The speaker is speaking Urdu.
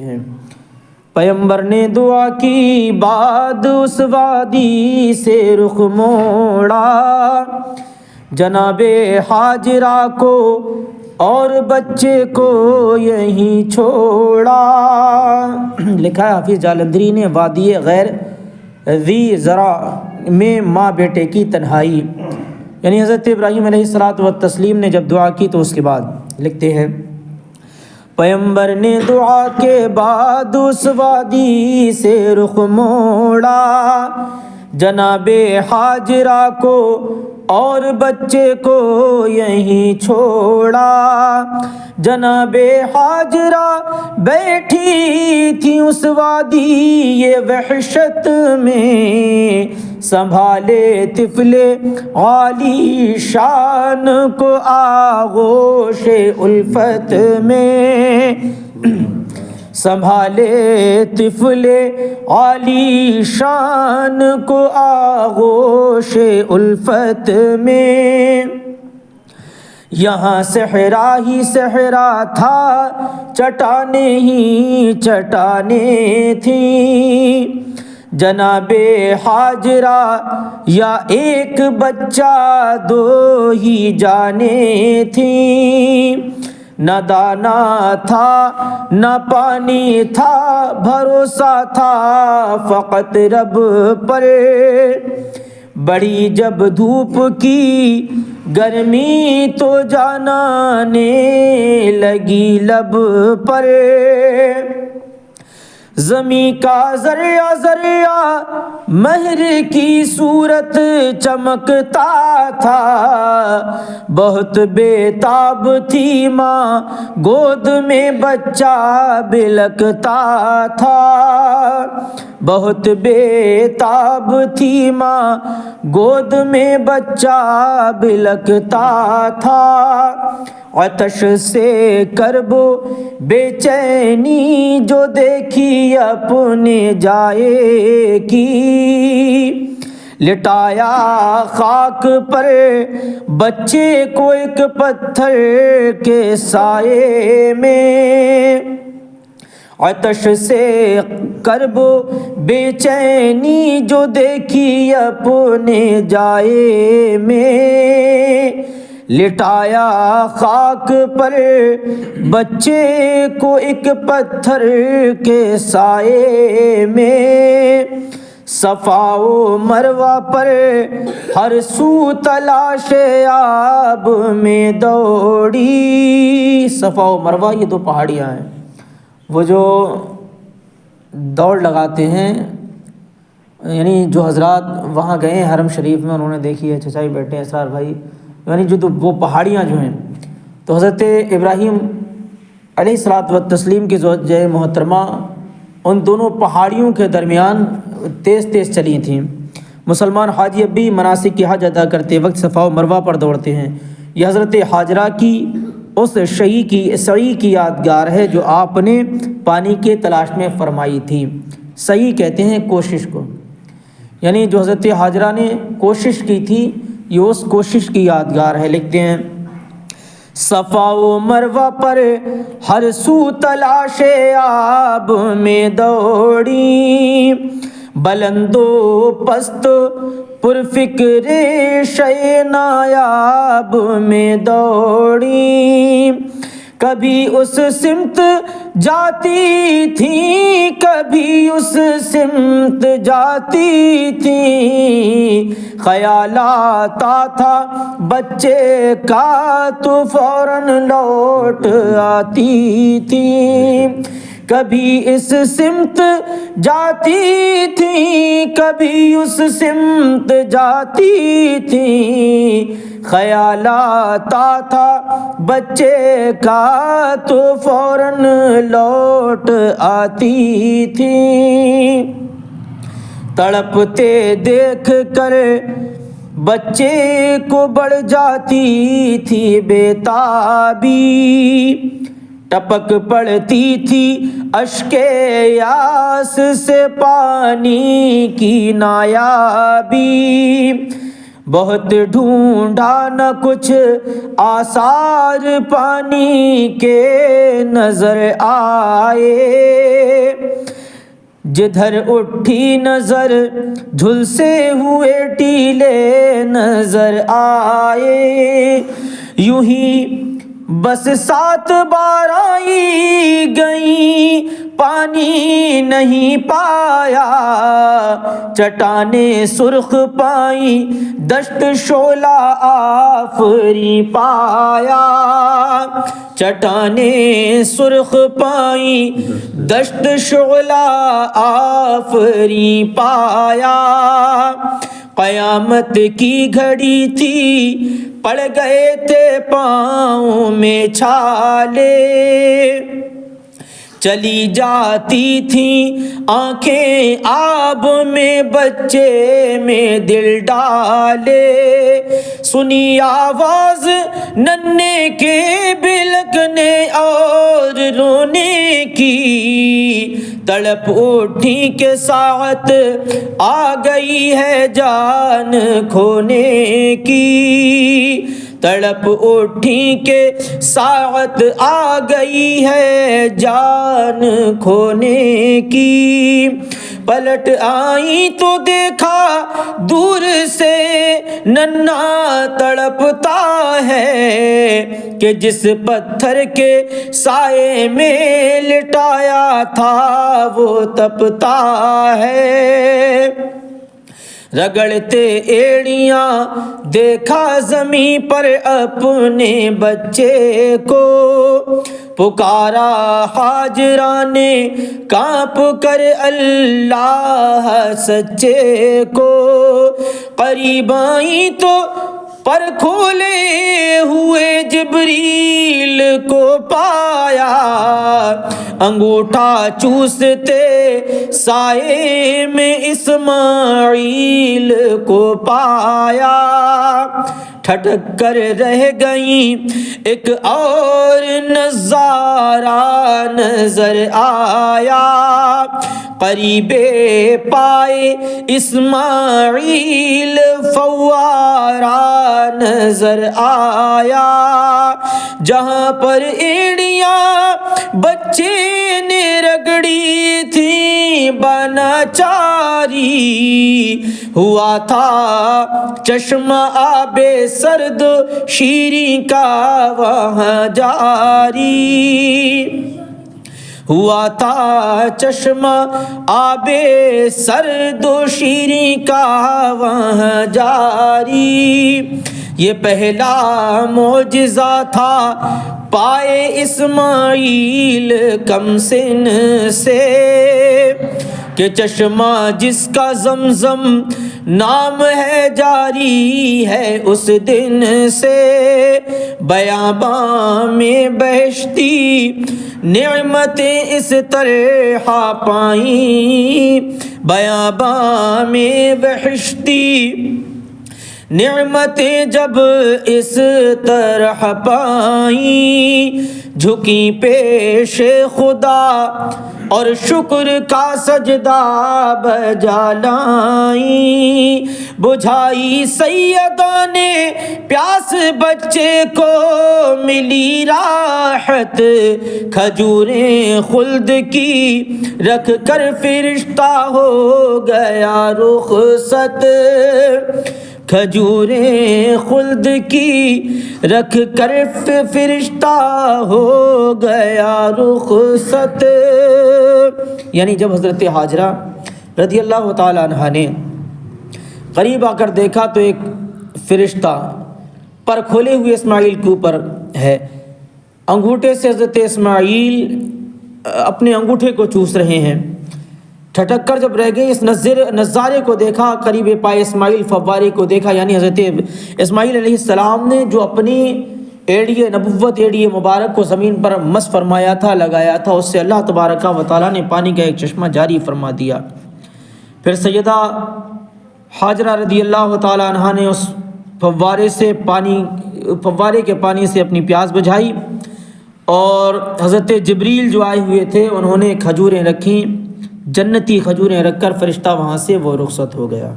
ہیں۔ پیغمبر نے دعا کی بعد اس وادی سے رخ موڑا، جناب حاجرہ کو اور بچے کو یہیں چھوڑا۔ لکھا ہے حافظ جالندری نے، وادی غیر ذی زرع میں ماں بیٹے کی تنہائی، یعنی حضرت ابراہیم علیہ الصلوۃ والتسلیم نے جب دعا کی تو اس کے بعد لکھتے ہیں، پیغمبر نے دعا کے بعد اس وادی سے رخ موڑا، جناب حاجرہ کو اور بچے کو یہیں چھوڑا۔ جناب حاجرہ بیٹھی تھی اس وادی یہ وحشت میں، سنبھالے طفل عالی شان کو آغوش الفت میں، سنبھالے طفل عالی شان کو آغوش الفت میں۔ یہاں صحرا ہی صحرا تھا، چٹانیں ہی چٹانیں تھیں، جناب حاجرہ یا ایک بچہ دو ہی جانیں تھیں، نہ دانا تھا نہ پانی تھا، بھروسہ تھا فقط رب پر۔ بڑی جب دھوپ کی گرمی تو جانانے لگی لب پر، زمیں کا ذرہ ذرہ مہر کی صورت چمکتا تھا، بہت بے تاب تھی ماں گود میں بچہ بلکتا تھا، بہت بے تاب تھی ماں گود میں بچہ بلکتا تھا۔ عطش سے کرب و بے چینی جو دیکھی اپنے جائے کی، لٹایا خاک پر بچے کو ایک پتھر کے سائے میں، عطش سے کرب و بے چینی جو دیکھی اپنے جائے میں، لٹایا خاک پر بچے کو ایک پتھر کے سائے میں، صفا و مروہ پر ہر سو تلاش آب میں دوڑی۔ صفا و مروہ یہ دو پہاڑیاں ہیں، وہ جو دوڑ لگاتے ہیں، یعنی جو حضرات وہاں گئے ہیں حرم شریف میں، انہوں نے دیکھی ہے، چچائی بیٹے ہیں اسرار بھائی، یعنی جو وہ پہاڑیاں جو ہیں، تو حضرت ابراہیم علیہ الصلوۃ والتسلیم کی زوجہ محترمہ ان دونوں پہاڑیوں کے درمیان تیز تیز چلی تھیں۔ مسلمان حاجی اب بھی مناسک کی حج ادا کرتے وقت صفا و مروہ پر دوڑتے ہیں۔ یہ حضرت حاجرہ کی اس سعی کی یادگار ہے جو آپ نے پانی کے تلاش میں فرمائی تھی۔ سعی کہتے ہیں کوشش کو، یعنی جو حضرت حاجرہ نے کوشش کی تھی یہ اس کوشش کی یادگار ہے۔ لکھتے ہیں، صفا و مروہ پر ہر سو تلاش آب میں دوڑی، بلند و پست پرفکر شے نایاب میں دوڑی، کبھی اس سمت جاتی تھی کبھی اس سمت جاتی تھی، خیال آتا تھا بچے کا تو فوراً لوٹ آتی تھی، کبھی اس سمت جاتی تھی کبھی اس سمت جاتی تھی، خیال آتا تھا بچے کا تو فوراً لوٹ آتی تھی، تڑپتے دیکھ کر بچے کو بڑھ جاتی تھی بےتابی، ٹپک پڑتی تھی اشک یاس سے پانی کی نایابی، بہت ڈھونڈا نہ کچھ آثار پانی کے نظر آئے، جدھر اٹھی نظر جھلسے ہوئے ٹیلے نظر آئے، یوں ہی بس 7 بار آئی گئیں پانی نہیں پایا، چٹانیں سرخ پائیں دشت شعلہ آفری پایا، چٹانیں سرخ پائیں دشت شعلہ آفری پایا، قیامت کی گھڑی تھی پڑ گئے تھے پاؤں میں چھالے، چلی جاتی تھیں آنکھیں آب میں بچے میں دل ڈالے، سنی آواز ننھے کے بلکنے اور رونے کی، تڑپ اٹھی کہ ساعت آ گئی ہے جان کھونے کی، تڑپ اٹھی کہ ساعت آ گئی ہے جان کھونے کی، پلٹ آئی تو دیکھا دور سے ننھا تڑپتا ہے، کہ جس پتھر کے سائے میں لٹایا تھا وہ تپتا ہے، رگڑتے ایڑیاں دیکھا زمین پر اپنے بچے کو، پکارا ہاجرہ نے کانپ کر اللہ سچے کو، قریب آئی تو پر کھولے ہوئے جبریل کو پایا، انگوٹھا چوستے سائے میں اسماعیل کو پایا، ٹھٹک کر رہ گئیں ایک اور نظارہ نظر آیا، قریبے پائے اسماعیل فوارہ نظر آیا، جہاں پر ایڑیاں بچے نے رگڑی تھی بناچاری، ہوا تھا چشمہ آب سرد شیریں کا وہاں جاری، ہوا تھا چشمہ آب سرد و شیریں کا وہاں جاری، یہ پہلا معجزہ تھا پائے اسماعیل کم سن سے، کہ چشمہ جس کا زمزم نام ہے جاری ہے اس دن سے، بیاباں میں بہشتی نعمتیں اس طرح پائیں، بیاباں میں بہشتی نعمتیں جب اس طرح پائیں، جھکی پیش خدا اور شکر کا سجدہ بجا لائیں، بجھائی سیدہ نے پیاس بچے کو ملی راحت، کھجوریں خلد کی رکھ کر فرشتہ ہو گیا رخصت، کھجوریں خلد کی رکھ کر فرشتہ ہو گیا رخصت، یعنی جب حضرت ہاجرہ رضی اللہ تعالیٰ عنہ نے قریب آ کر دیکھا تو ایک فرشتہ پر کھولے ہوئے اسماعیل کے اوپر ہے، انگوٹھے سے حضرت اسماعیل اپنے انگوٹھے کو چوس رہے ہیں، ٹھٹک کر جب رہ گئے اس نظارے کو دیکھا، قریب پائے اسماعیل فوارے کو دیکھا، یعنی حضرت اسماعیل علیہ السلام نے جو اپنی ایڑی نبوت ایڑی مبارک کو زمین پر مس فرمایا تھا، لگایا تھا، اس سے اللہ تبارک و تعالیٰ نے پانی کا ایک چشمہ جاری فرما دیا۔ پھر سیدہ ہاجرہ رضی اللہ تعالیٰ عنہ نے اس فوارے کے پانی سے اپنی پیاس بجھائی، اور حضرت جبریل جو آئے ہوئے تھے انہوں نے کھجوریں رکھیں، جنتی کھجوریں رکھ کر فرشتہ وہاں سے وہ رخصت ہو گیا۔